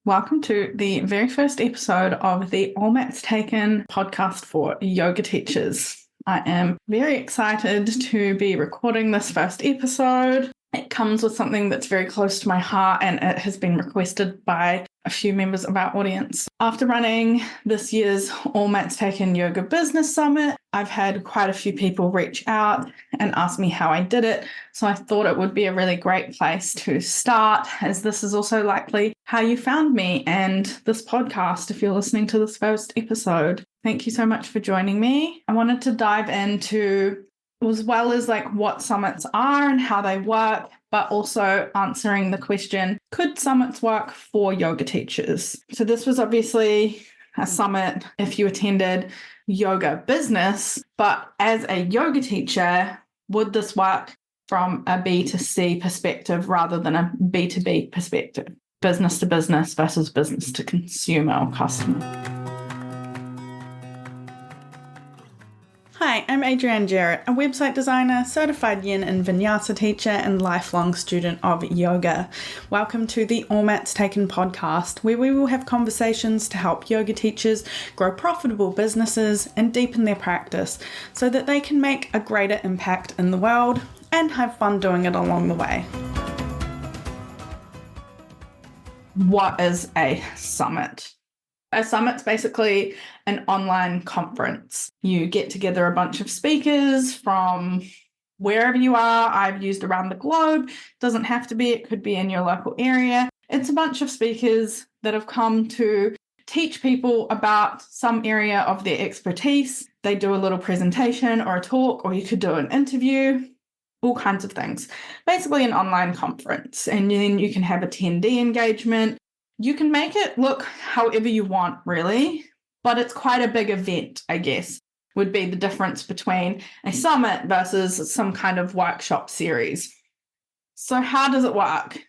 Welcome to the very first episode of the All Mats Taken podcast for yoga teachers. I am very excited to be recording this first episode. It comes with something that's very close to my heart, and it has been requested by a few members of our audience. After running this year's All Mats Taken Yoga Business Summit, I've had quite a few people reach out and ask me how I did it. So I thought it would be a really great place to start, as this is also likely how you found me and this podcast if you're listening to this first episode. Thank you so much for joining me. I wanted to dive into as well as what summits are and how they work, but also answering the question, could summits work for yoga teachers? So this was obviously a summit if you attended yoga business, but as a yoga teacher, would this work from a B to C perspective rather than a B to B perspective? Business to business versus business to consumer or customer. Hi, I'm Adrienne Jarrett, a website designer, certified yin and vinyasa teacher, and lifelong student of yoga. Welcome to the All Mats Taken podcast, where we will have conversations to help yoga teachers grow profitable businesses and deepen their practice so that they can make a greater impact in the world and have fun doing it along the way. What is a summit? A summit's basically an online conference. You get together a bunch of speakers from wherever you are. I've used around the globe. Doesn't have to be, it could be in your local area. It's a bunch of speakers that have come to teach people about some area of their expertise. They do a little presentation or a talk, or you could do an interview, all kinds of things. Basically an online conference. And then you can have attendee engagement. You can make it look however you want, really, but it's quite a big event, I guess, would be the difference between a summit versus some kind of workshop series. So how does it work?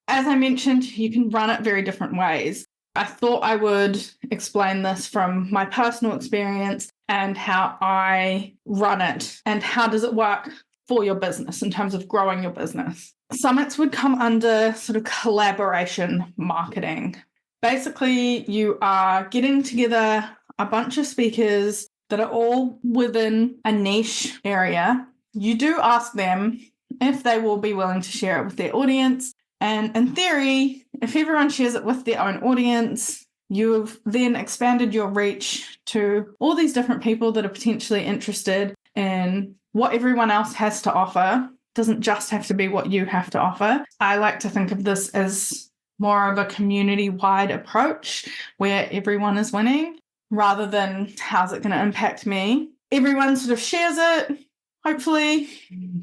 As I mentioned, you can run it very different ways. I thought I would explain this from my personal experience and how I run it and how does it work for your business in terms of growing your business. Summits would come under sort of collaboration marketing. Basically, you are getting together a bunch of speakers that are all within a niche area. You do ask them if they will be willing to share it with their audience. And in theory, if everyone shares it with their own audience, you've then expanded your reach to all these different people that are potentially interested in what everyone else has to offer. Doesn't just have to be what you have to offer. I like to think of this as more of a community-wide approach where everyone is winning rather than how's it going to impact me. Everyone sort of shares it, hopefully.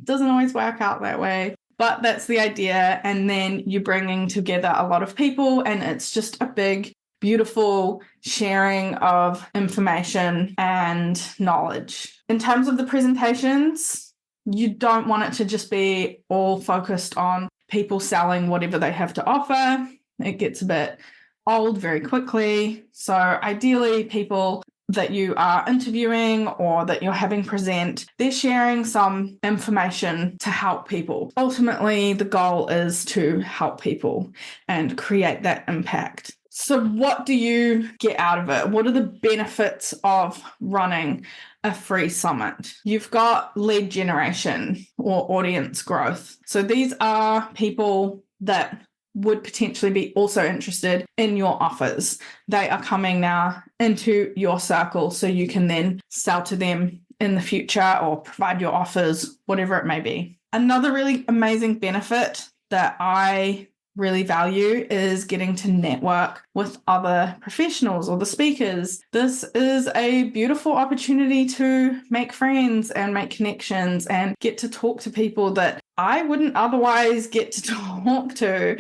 Doesn't always work out that way, but that's the idea. And then you're bringing together a lot of people and it's just a big, beautiful sharing of information and knowledge. In terms of the presentations, you don't want it to just be all focused on people selling whatever they have to offer. It gets a bit old very quickly. So ideally, people that you are interviewing or that you're having present, they're sharing some information to help people. Ultimately, the goal is to help people and create that impact. So what do you get out of it? What are the benefits of running a free summit? You've got lead generation or audience growth. So these are people that would potentially be also interested in your offers. They are coming now into your circle so you can then sell to them in the future or provide your offers, whatever it may be. Another really amazing benefit that I really value is getting to network with other professionals or the speakers. This is a beautiful opportunity to make friends and make connections and get to talk to people that I wouldn't otherwise get to talk to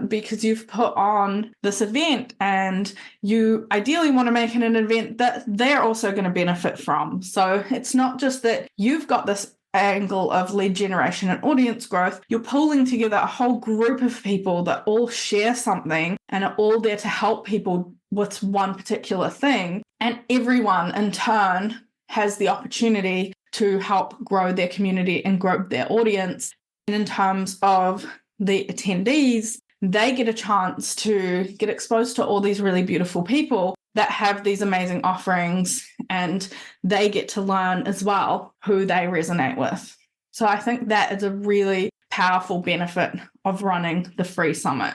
because you've put on this event and you ideally want to make it an event that they're also going to benefit from. So it's not just that you've got this angle of lead generation and audience growth, you're pulling together a whole group of people that all share something and are all there to help people with one particular thing. And everyone in turn has the opportunity to help grow their community and grow their audience. And in terms of the attendees, they get a chance to get exposed to all these really beautiful people that have these amazing offerings, and they get to learn as well who they resonate with. So I think that is a really powerful benefit of running the free summit.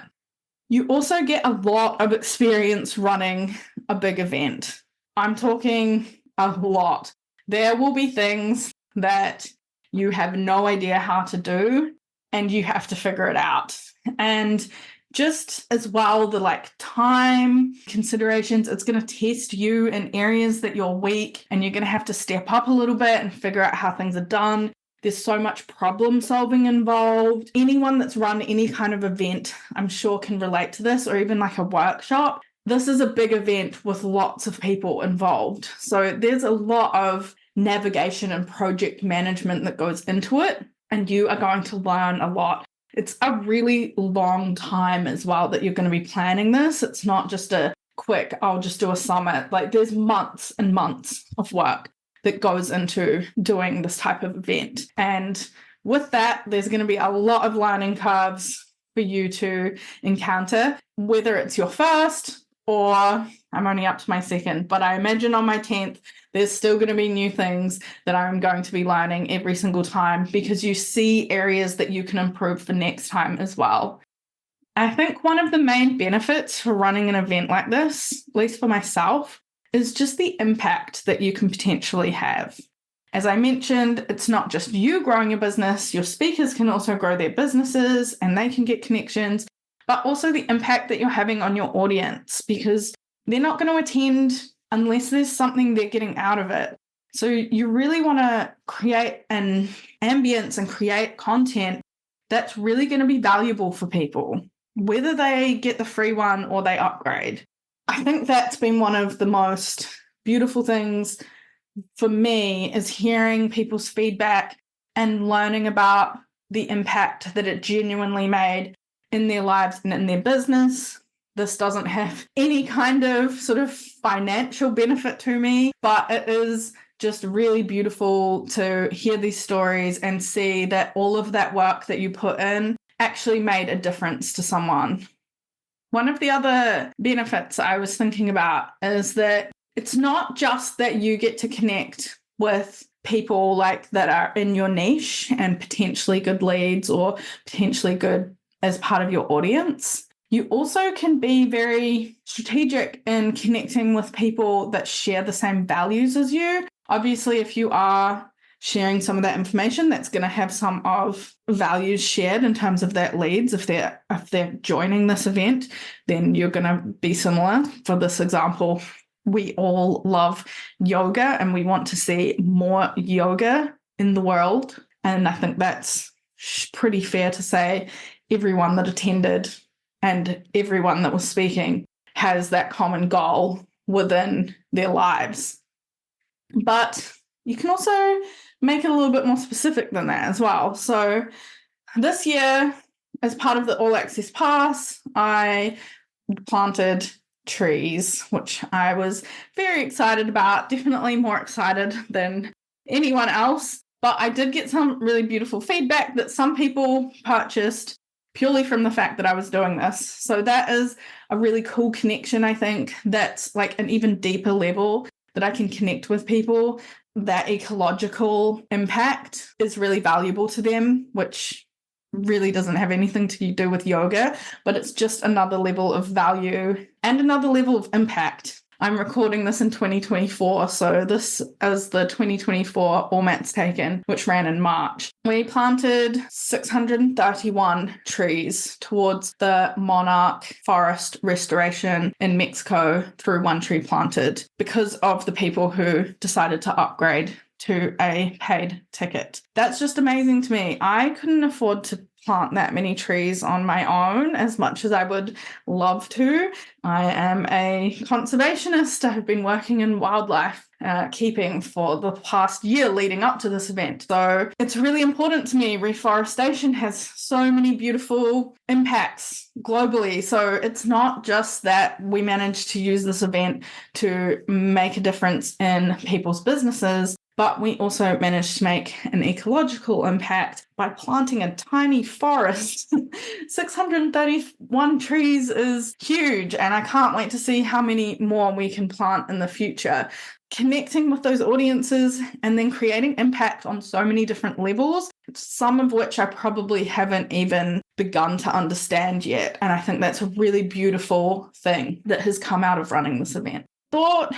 You also get a lot of experience running a big event. I'm talking a lot. There will be things that you have no idea how to do and you have to figure it out. And just as well, the time considerations, it's going to test you in areas that you're weak, and you're going to have to step up a little bit and figure out how things are done. There's so much problem solving involved. Anyone that's run any kind of event, I'm sure, can relate to this, or even like a workshop. This is a big event with lots of people involved. So there's a lot of navigation and project management that goes into it, and you are going to learn a lot. It's a really long time as well that you're going to be planning this. It's not just a quick, I'll just do a summit. There's months and months of work that goes into doing this type of event. And with that, there's going to be a lot of learning curves for you to encounter, whether it's your first or I'm only up to my second, but I imagine on my 10th, there's still going to be new things that I'm going to be learning every single time, because you see areas that you can improve for next time as well. I think one of the main benefits for running an event like this, at least for myself, is just the impact that you can potentially have. As I mentioned, it's not just you growing your business, your speakers can also grow their businesses and they can get connections, but also the impact that you're having on your audience, because they're not going to attend unless there's something they're getting out of it. So you really want to create an ambience and create content that's really going to be valuable for people, whether they get the free one or they upgrade. I think that's been one of the most beautiful things for me, is hearing people's feedback and learning about the impact that it genuinely made in their lives and in their business. This doesn't have any kind of sort of financial benefit to me, but it is just really beautiful to hear these stories and see that all of that work that you put in actually made a difference to someone. One of the other benefits I was thinking about is that it's not just that you get to connect with people that are in your niche and potentially good leads or potentially good as part of your audience. You also can be very strategic in connecting with people that share the same values as you. Obviously, if you are sharing some of that information, that's going to have some of values shared in terms of that leads. If they're joining this event, then you're going to be similar. For this example, we all love yoga and we want to see more yoga in the world. And I think that's pretty fair to say everyone that attended and everyone that was speaking has that common goal within their lives. But you can also make it a little bit more specific than that as well. So this year, as part of the All Access Pass, I planted trees, which I was very excited about, definitely more excited than anyone else. But I did get some really beautiful feedback that some people purchased purely from the fact that I was doing this. So that is a really cool connection, I think. That's an even deeper level that I can connect with people. That ecological impact is really valuable to them, which really doesn't have anything to do with yoga, but it's just another level of value and another level of impact. I'm recording this in 2024, so this is the 2024 All Mats Taken, which ran in March. We planted 631 trees towards the Monarch Forest restoration in Mexico through One Tree Planted, because of the people who decided to upgrade to a paid ticket. That's just amazing to me. I couldn't afford to plant that many trees on my own as much as I would love to. I am a conservationist. I've been working in wildlife keeping for the past year leading up to this event. So it's really important to me. Reforestation has so many beautiful impacts globally. So it's not just that we managed to use this event to make a difference in people's businesses, but we also managed to make an ecological impact by planting a tiny forest. 631 trees is huge, and I can't wait to see how many more we can plant in the future. Connecting with those audiences and then creating impact on so many different levels, some of which I probably haven't even begun to understand yet. And I think that's a really beautiful thing that has come out of running this event. Thought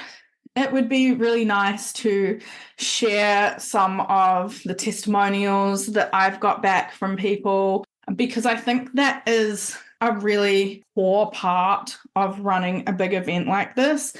it would be really nice to share some of the testimonials that I've got back from people, because I think that is a really core part of running a big event like this.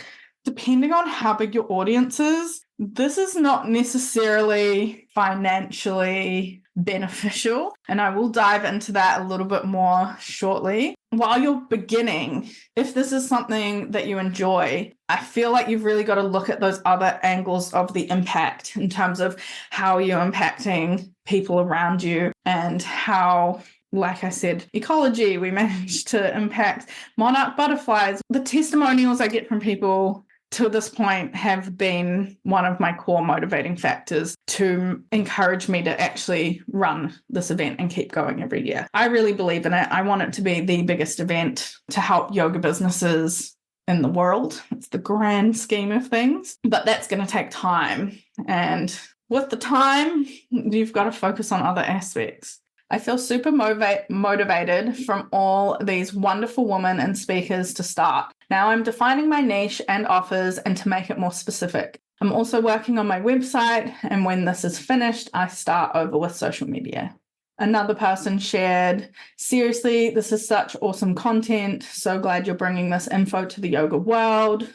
Depending on how big your audience is, this is not necessarily financially beneficial. And I will dive into that a little bit more shortly. While you're beginning, if this is something that you enjoy, I feel like you've really got to look at those other angles of the impact in terms of how you're impacting people around you and how, like I said, ecology, we managed to impact monarch butterflies. The testimonials I get from people to this point have been one of my core motivating factors to encourage me to actually run this event and keep going every year. I really believe in it. I want it to be the biggest event to help yoga businesses in the world. It's the grand scheme of things, but that's going to take time. And with the time, you've got to focus on other aspects. I feel super motivated from all these wonderful women and speakers to start. Now I'm defining my niche and offers and to make it more specific. I'm also working on my website, and when this is finished, I start over with social media. Another person shared, seriously, this is such awesome content. So glad you're bringing this info to the yoga world.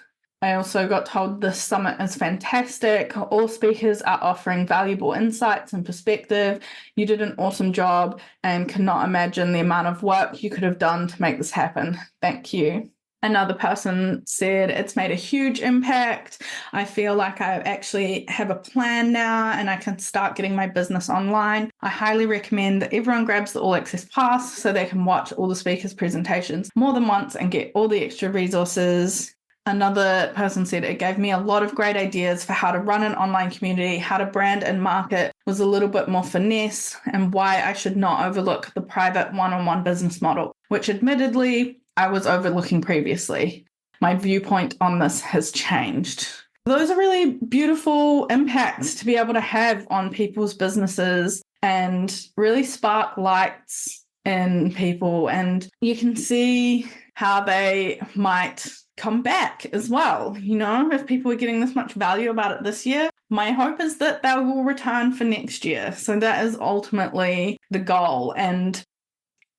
I also got told this summit is fantastic. All speakers are offering valuable insights and perspective. You did an awesome job and cannot imagine the amount of work you could have done to make this happen. Thank you. Another person said, it's made a huge impact. I feel like I actually have a plan now and I can start getting my business online. I highly recommend that everyone grabs the All Access Pass so they can watch all the speakers' presentations more than once and get all the extra resources. Another person said, it gave me a lot of great ideas for how to run an online community, how to brand and market, was a little bit more finesse, and why I should not overlook the private one-on-one business model, which admittedly I was overlooking previously. My viewpoint on this has changed. Those are really beautiful impacts to be able to have on people's businesses and really spark lights in people. And you can see how they might come back as well. You know, if people are getting this much value about it this year, my hope is that they will return for next year. So that is ultimately the goal. And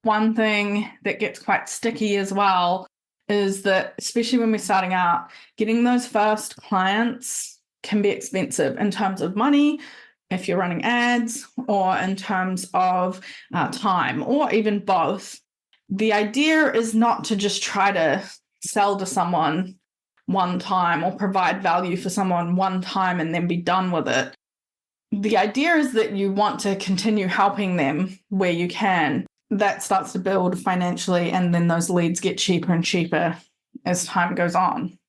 one thing that gets quite sticky as well is that, especially when we're starting out, getting those first clients can be expensive in terms of money, if you're running ads, or in terms of time, or even both. The idea is not to just try to sell to someone one time or provide value for someone one time and then be done with it. The idea is that you want to continue helping them where you can. That starts to build financially, and then those leads get cheaper and cheaper as time goes on.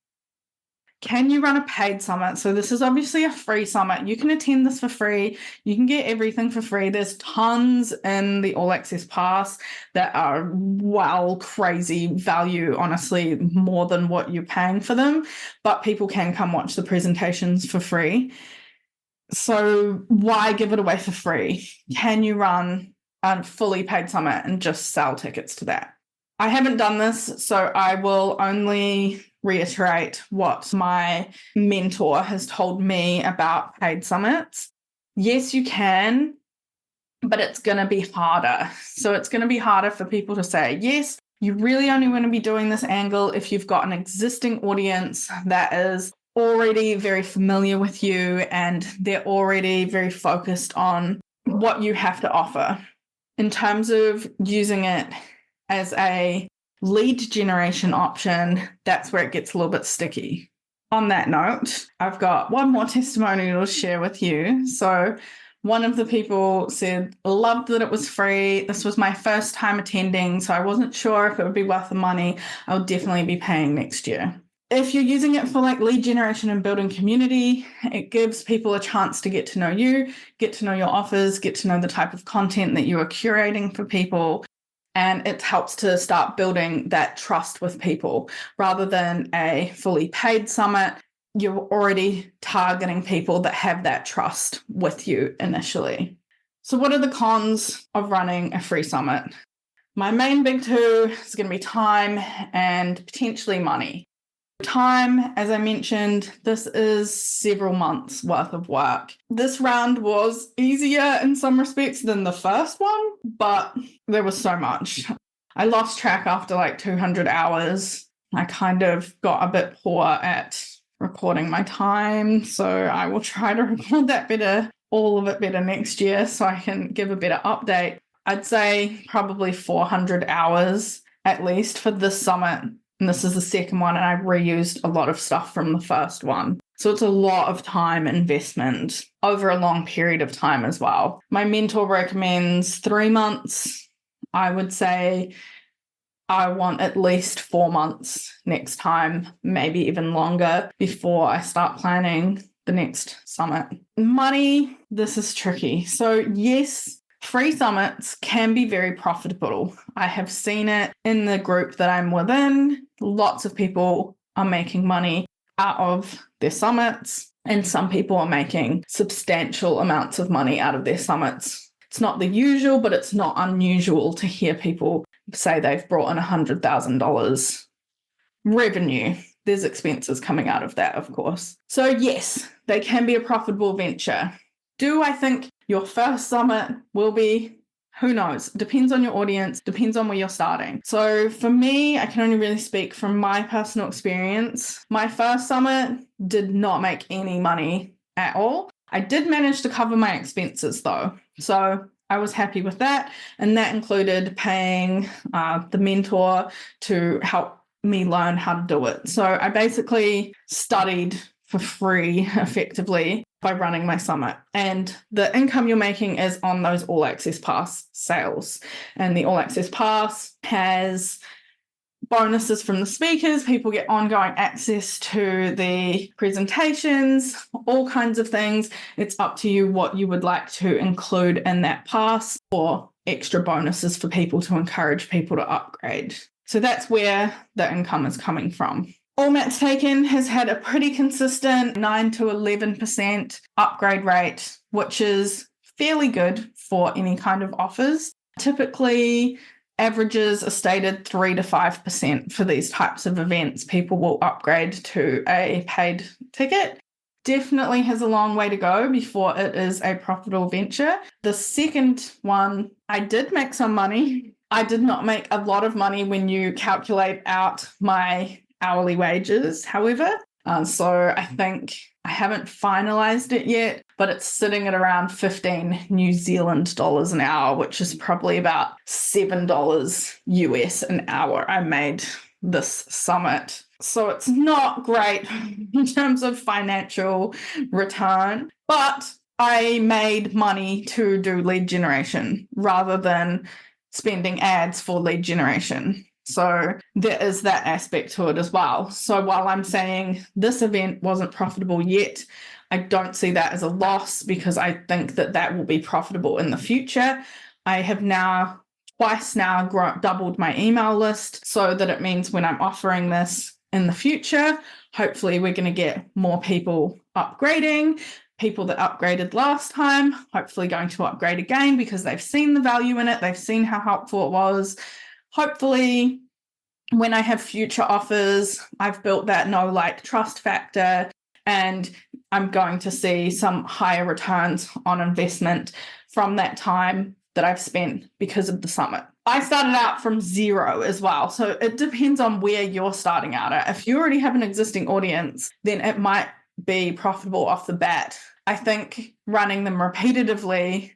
Can you run a paid summit? So this is obviously a free summit. You can attend this for free. You can get everything for free. There's tons in the All Access Pass that are, well, crazy value, honestly, more than what you're paying for them. But people can come watch the presentations for free. So why give it away for free? Can you run a fully paid summit and just sell tickets to that? I haven't done this, so I will only reiterate what my mentor has told me about paid summits. Yes, you can, but it's going to be harder. So it's going to be harder for people to say, yes, you really only want to be doing this angle if you've got an existing audience that is already very familiar with you and they're already very focused on what you have to offer. In terms of using it as a lead generation option, that's where it gets a little bit sticky. On that note, I've got one more testimonial to share with you. So one of the people said, loved that it was free. This was my first time attending, so I wasn't sure if it would be worth the money. I'll definitely be paying next year. If you're using it for like lead generation and building community, it gives people a chance to get to know you, get to know your offers, get to know the type of content that you are curating for people. And it helps to start building that trust with people rather than a fully paid summit. You're already targeting people that have that trust with you initially. So what are the cons of running a free summit? My main big two is going to be time and potentially money. Time, as I mentioned, this is several months worth of work. This round was easier in some respects than the first one, but there was so much. I lost track after like 200 hours. I kind of got a bit poor at recording my time, so I will try to record that better, all of it better next year so I can give a better update. I'd say probably 400 hours at least for this summit. And this is the second one, and I've reused a lot of stuff from the first one. So it's a lot of time investment over a long period of time as well. My mentor recommends 3 months. I would say I want at least 4 months next time, maybe even longer, before I start planning the next summit. Money, this is tricky. So yes, free summits can be very profitable. I have seen it in the group that I'm within. Lots of people are making money out of their summits, and some people are making substantial amounts of money out of their summits. It's not the usual, but it's not unusual to hear people say they've brought in $100,000 revenue. There's expenses coming out of that, of course. So yes, they can be a profitable venture. Do I think your first summit will be? Who knows? Depends on your audience, depends on where you're starting. So for me, I can only really speak from my personal experience. My first summit did not make any money at all. I did manage to cover my expenses though. So I was happy with that. And that included paying the mentor to help me learn how to do it. So I basically studied for free effectively by running my summit, and the income you're making is on those all access pass sales. And the all access pass has bonuses from the speakers. People get ongoing access to the presentations, all kinds of things. It's up to you what you would like to include in that pass, or extra bonuses for people to encourage people to upgrade. So that's where the income is coming from. All Mats Taken has had a pretty consistent 9 to 11% upgrade rate, which is fairly good for any kind of offers. Typically, averages are stated 3 to 5% for these types of events. People will upgrade to a paid ticket. Definitely has a long way to go before it is a profitable venture. The second one, I did make some money. I did not make a lot of money when you calculate out my hourly wages, however. So I think I haven't finalized it yet, but it's sitting at around 15 New Zealand dollars an hour, which is probably about $7 US an hour I made this summit. So it's not great in terms of financial return, but I made money to do lead generation rather than spending ads for lead generation. So there is that aspect to it as well. So while I'm saying this event wasn't profitable yet, I don't see that as a loss, because I think that that will be profitable in the future. I have now twice doubled my email list, so that it means when I'm offering this in the future, hopefully we're going to get more people upgrading. People that upgraded last time, hopefully going to upgrade again because they've seen the value in it. They've seen how helpful it was. Hopefully, when I have future offers, I've built that know, like, trust factor, and I'm going to see some higher returns on investment from that time that I've spent because of the summit. I started out from zero as well. So it depends on where you're starting out at. If you already have an existing audience, then it might be profitable off the bat. I think running them repetitively,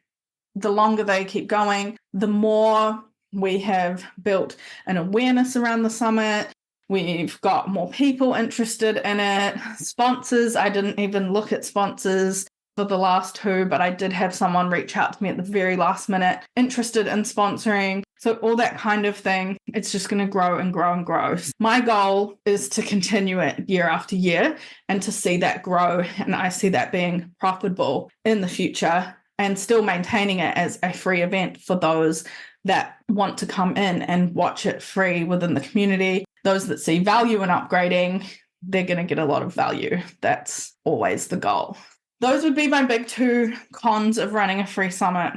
the longer they keep going, the more we have built an awareness around the summit. We've got more people interested in it. Sponsors, I didn't even look at sponsors. for the last two, but I did have someone reach out to me at the very last minute, interested in sponsoring. So all that kind of thing, it's just going to grow and grow and grow. My goal is to continue it year after year and to see that grow. And I see that being profitable in the future and still maintaining it as a free event for those that want to come in and watch it free within the community. Those that see value in upgrading, they're going to get a lot of value. That's always the goal. Those would be my big two cons of running a free summit.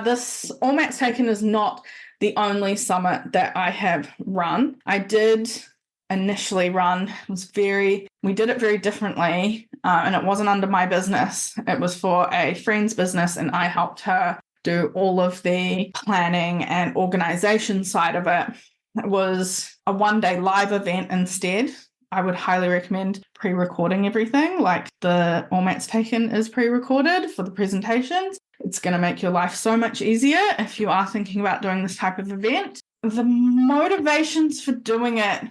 This All Mats Taken is not the only summit that I have run. I did initially run, we did it very differently, and it wasn't under my business. It was for a friend's business, and I helped her do all of the planning and organization side of it. It was a one-day live event instead. I would highly recommend pre-recording everything, like the All Mats Taken is pre-recorded for the presentations. It's going to make your life so much easier if you are thinking about doing this type of event. The motivations for doing it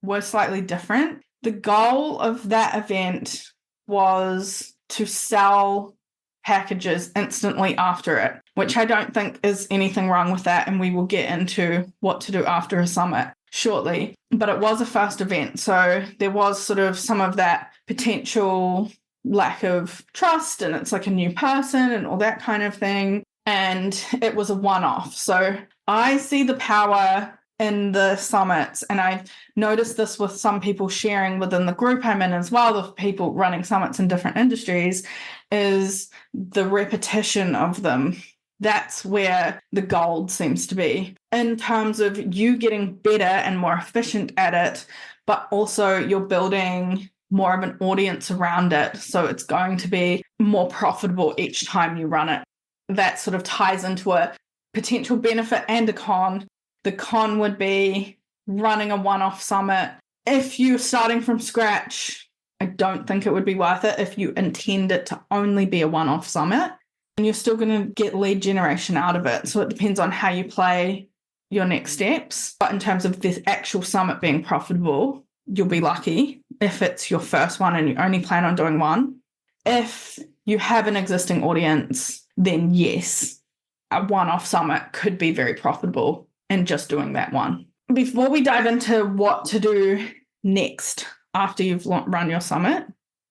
were slightly different. The goal of that event was to sell packages instantly after it, which I don't think is anything wrong with that, and we will get into what to do after a summit shortly. But it was a first event, so there was sort of some of that potential lack of trust, and it's like a new person and all that kind of thing, and it was a one-off. So I see the power in the summits, and I've noticed this with some people sharing within the group I'm in as well, of people running summits in different industries, is the repetition of them. That's where the gold seems to be in terms of you getting better and more efficient at it, but also you're building more of an audience around it. So it's going to be more profitable each time you run it. That sort of ties into a potential benefit and a con. The con would be running a one-off summit. If you're starting from scratch, I don't think it would be worth it if you intend it to only be a one-off summit. And you're still going to get lead generation out of it. So it depends on how you play your next steps. But in terms of this actual summit being profitable, you'll be lucky if it's your first one and you only plan on doing one. If you have an existing audience, then yes, a one-off summit could be very profitable in just doing that one. Before we dive into what to do next after you've run your summit,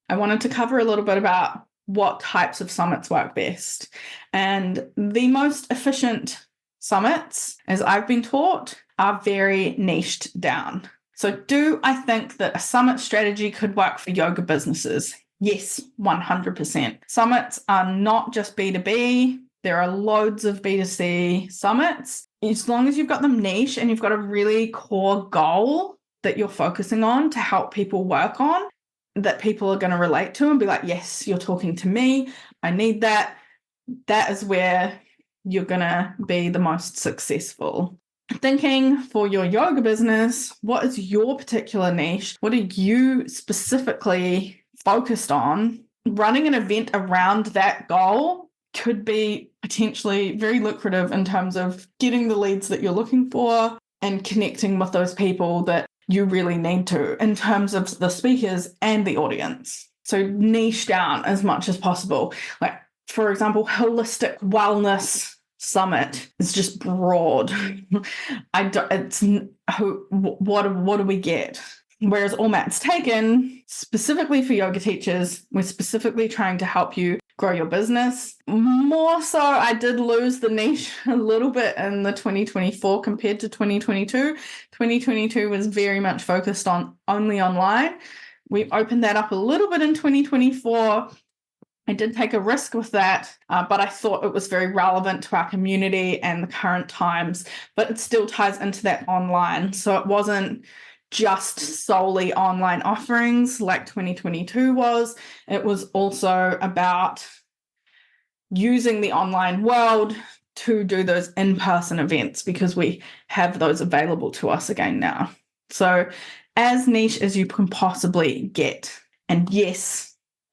I wanted to cover a little bit about what types of summits work best. And the most efficient summits, as I've been taught, are very niched down. So do I think that a summit strategy could work for yoga businesses? Yes, 100%. Summits are not just B2B. There are loads of B2C summits. As long as you've got them niche and you've got a really core goal that you're focusing on to help people work on, that people are going to relate to and be like, yes, you're talking to me. I need that. That is where you're going to be the most successful. Thinking for your yoga business, what is your particular niche? What are you specifically focused on? Running an event around that goal could be potentially very lucrative in terms of getting the leads that you're looking for and connecting with those people that you really need to in terms of the speakers and the audience. So niche down as much as possible. Like, for example, holistic wellness summit is just broad. What do we get? Whereas All Mats Taken, specifically for yoga teachers, we're specifically trying to help you grow your business. More so, I did lose the niche a little bit in the 2024 compared to 2022. 2022 was very much focused on only online. We opened that up a little bit in 2024. I did take a risk with that, but I thought it was very relevant to our community and the current times, but it still ties into that online. So it wasn't just solely online offerings like 2022 was. It was also about using the online world to do those in-person events because we have those available to us again now. So as niche as you can possibly get. And yes,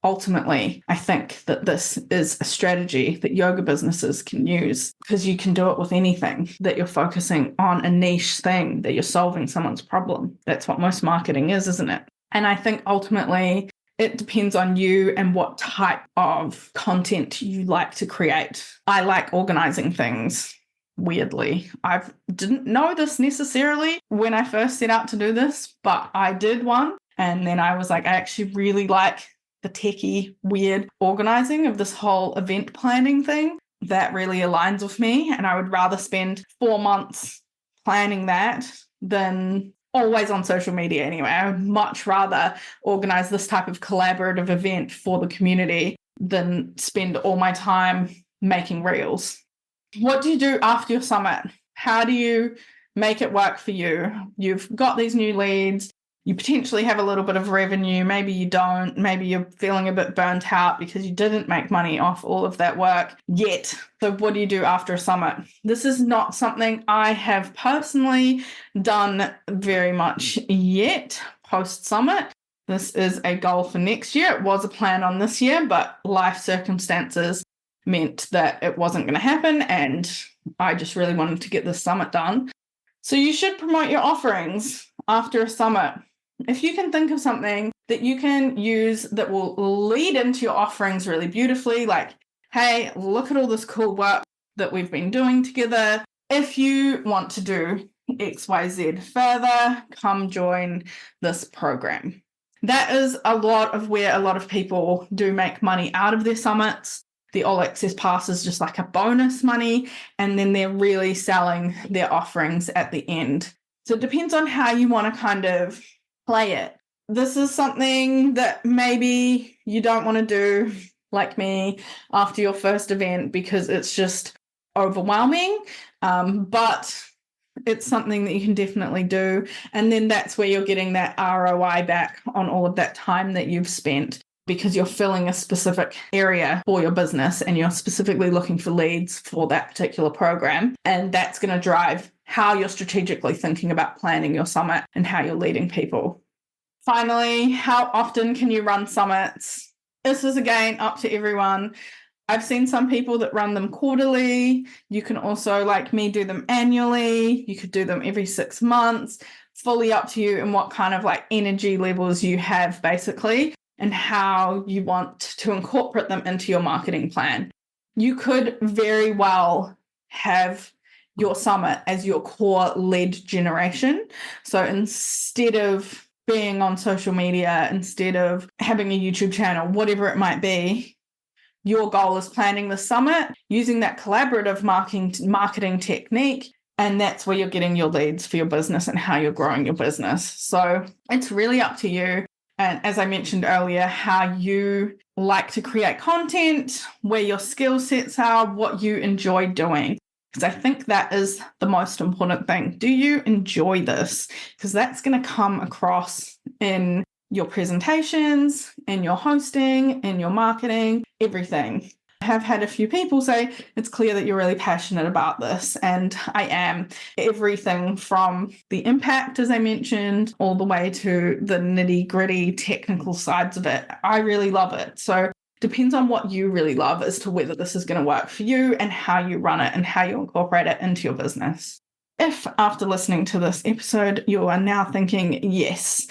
ultimately, I think that this is a strategy that yoga businesses can use because you can do it with anything that you're focusing on a niche thing, that you're solving someone's problem. That's what most marketing is, isn't it? And I think ultimately It depends on you and what type of content you like to create. I like organizing things. Weirdly, I didn't know this necessarily when I first set out to do this, but I did one. And then I was like, I actually really like the techie, weird organizing of this whole event planning thing. That really aligns with me. And I would rather spend 4 months planning that than always on social media anyway. I would much rather organize this type of collaborative event for the community than spend all my time making reels. What do you do after your summit? How do you make it work for you? You've got these new leads. You potentially have a little bit of revenue. Maybe you don't. Maybe you're feeling a bit burnt out because you didn't make money off all of that work yet. So what do you do after a summit? This is not something I have personally done very much yet post-summit. This is a goal for next year. It was a plan on this year, but life circumstances meant that it wasn't going to happen, and I just really wanted to get this summit done. So you should promote your offerings after a summit. If you can think of something that you can use that will lead into your offerings really beautifully, like, hey, look at all this cool work that we've been doing together. If you want to do XYZ further, come join this program. That is a lot of where a lot of people do make money out of their summits. The All Access Pass is just like a bonus money, and then they're really selling their offerings at the end. So it depends on how you want to kind of play it. This is something that maybe you don't want to do, like me, after your first event because it's just overwhelming, but it's something that you can definitely do. And then that's where you're getting that ROI back on all of that time that you've spent, because you're filling a specific area for your business and you're specifically looking for leads for that particular program. And that's going to drive how you're strategically thinking about planning your summit and how you're leading people. Finally, how often can you run summits? This is, again, up to everyone. I've seen some people that run them quarterly. You can also, like me, do them annually. You could do them every 6 months. Fully up to you and what kind of like energy levels you have, basically, and how you want to incorporate them into your marketing plan. You could very well have your summit as your core lead generation. So instead of being on social media, instead of having a YouTube channel, whatever it might be, your goal is planning the summit using that collaborative marketing technique. And that's where you're getting your leads for your business and how you're growing your business. So it's really up to you. And as I mentioned earlier, how you like to create content, where your skill sets are, what you enjoy doing. Because I think that is the most important thing. Do you enjoy this? Because that's going to come across in your presentations, in your hosting, in your marketing, everything. I have had a few people say, it's clear that you're really passionate about this. And I am. Everything from the impact, as I mentioned, all the way to the nitty-gritty technical sides of it. I really love it. So depends on what you really love as to whether this is going to work for you and how you run it and how you incorporate it into your business. If after listening to this episode, you are now thinking, yes,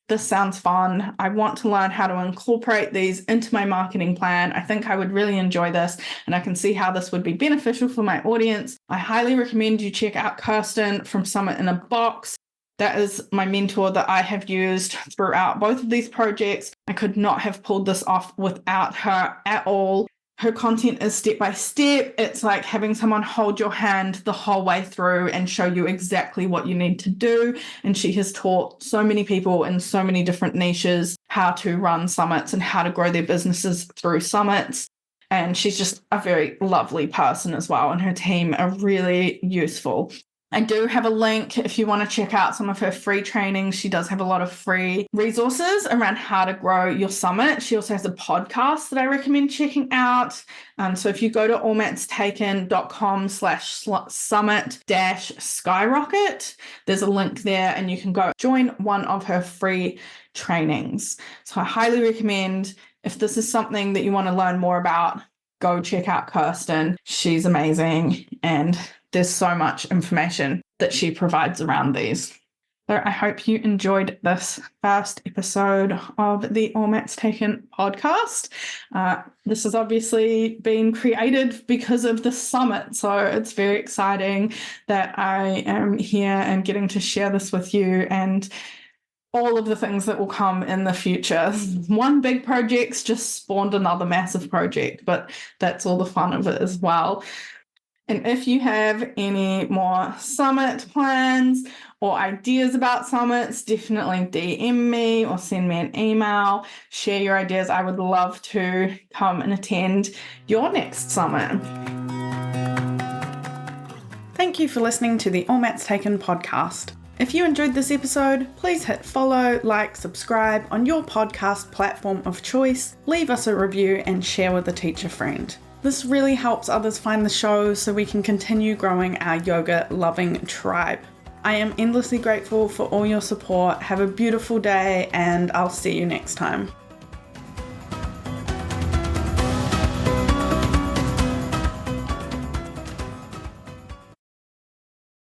this sounds fun, I want to learn how to incorporate these into my marketing plan, I think I would really enjoy this, and I can see how this would be beneficial for my audience, I highly recommend you check out Kirsten from Summit in a Box. That is my mentor that I have used throughout both of these projects. I could not have pulled this off without her at all. Her content is step by step. It's like having someone hold your hand the whole way through and show you exactly what you need to do. And she has taught so many people in so many different niches how to run summits and how to grow their businesses through summits. And she's just a very lovely person as well. And her team are really useful. I do have a link if you want to check out some of her free trainings. She does have a lot of free resources around how to grow your summit. She also has a podcast that I recommend checking out. So if you go to allmatstaken.com/summit-skyrocket, there's a link there and you can go join one of her free trainings. So I highly recommend, if this is something that you want to learn more about, go check out Kirsten. She's amazing, and there's so much information that she provides around these. So I hope you enjoyed this first episode of the All Matt's Taken podcast. This has obviously been created because of the summit, so it's very exciting that I am here and getting to share this with you and all of the things that will come in the future. One big project's just spawned another massive project, but that's all the fun of it as well. And if you have any more summit plans or ideas about summits, definitely DM me or send me an email. Share your ideas. I would love to come and attend your next summit. Thank you for listening to the All Matt's Taken podcast. If you enjoyed this episode, please hit follow, like, subscribe on your podcast platform of choice, leave us a review and share with a teacher friend. This really helps others find the show so we can continue growing our yoga-loving tribe. I am endlessly grateful for all your support. Have a beautiful day and I'll see you next time.